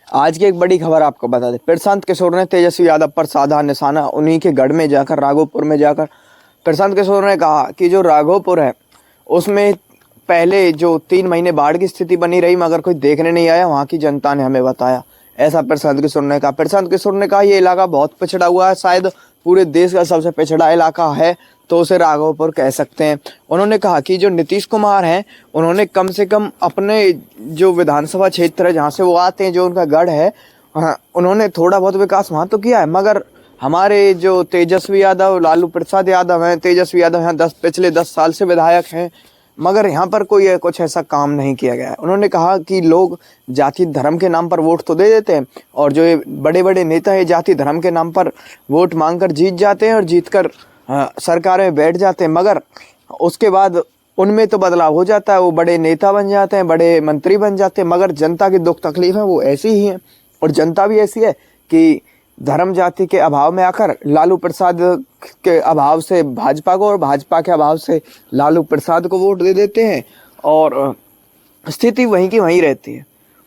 आज की एक बड़ी खबर आपको बता दें। प्रशांत किशोर ने तेजस्वी यादव पर साधा निशाना। उन्हीं के गढ़ में जाकर, राघोपुर में जाकर प्रशांत किशोर ने कहा कि जो राघोपुर है उसमें पहले जो 3 महीने बाढ़ की स्थिति बनी रही, मगर कोई देखने नहीं आया, वहां की जनता ने हमें बताया। ऐसा प्रशांत किशोर ने कहा। प्रशांत किशोर ने कहा ये इलाका बहुत पिछड़ा हुआ है, शायद पूरे देश का सबसे पिछड़ा इलाका है तो उसे राघोपुर कह सकते हैं। उन्होंने कहा कि जो नीतीश कुमार हैं उन्होंने कम से कम अपने जो विधानसभा क्षेत्र है जहाँ से वो आते हैं, जो उनका गढ़ है, उन्होंने थोड़ा बहुत विकास वहाँ तो किया है, मगर हमारे जो तेजस्वी यादव, लालू प्रसाद यादव हैं, तेजस्वी यादव यहाँ पिछले 10 साल से विधायक हैं, मगर यहाँ पर कोई कुछ ऐसा काम नहीं किया गया है। उन्होंने कहा कि लोग जाति धर्म के नाम पर वोट तो दे देते हैं और जो ये बड़े बड़े नेता है जाति धर्म के नाम पर वोट मांगकर जीत जाते हैं और जीतकर सरकार में बैठ जाते हैं, मगर उसके बाद उनमें तो बदलाव हो जाता है, वो बड़े नेता बन जाते हैं, बड़े मंत्री बन जाते हैं, मगर जनता की दुख तकलीफ है वो ऐसी ही है। और जनता भी ऐसी है कि धर्म जाति के अभाव में आकर लालू प्रसाद के अभाव से भाजपा को और भाजपा के अभाव से लालू प्रसाद को वोट दे देते हैं और स्थिति वहीं की वहीं रहती है।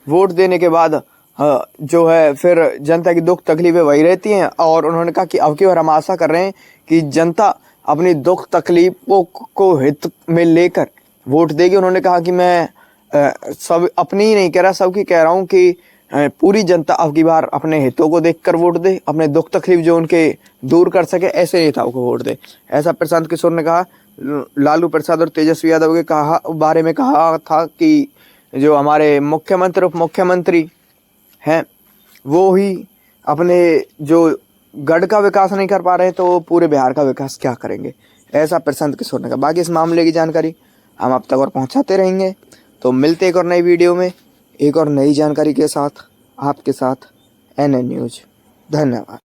वोट देने के बाद जो है फिर जनता की दुख तकलीफें वही रहती हैं। और उन्होंने कहा कि अब की बार हम आशा कर रहे हैं कि जनता अपनी दुख तकलीफों को हित में लेकर वोट देगी। उन्होंने कहा कि मैं सब अपनी ही नहीं कह रहा, सबकी कह रहा हूँ कि पूरी जनता अब की बार अपने हितों को देखकर वोट दे, अपने दुख तकलीफ जो उनके दूर कर सके ऐसे नेताओं को वोट दे। ऐसा प्रशांत किशोर ने कहा। लालू प्रसाद और तेजस्वी यादव के बारे में कहा था कि जो हमारे मुख्यमंत्री उप मुख्यमंत्री हैं वो ही अपने जो गढ़ का विकास नहीं कर पा रहे तो पूरे बिहार का विकास क्या करेंगे, ऐसा प्रशांत किशोर ने कहा। बाकी इस मामले की जानकारी हम आप तक और पहुंचाते रहेंगे। तो मिलते एक और नई वीडियो में एक और नई जानकारी के साथ, आपके साथ NN न्यूज़। धन्यवाद।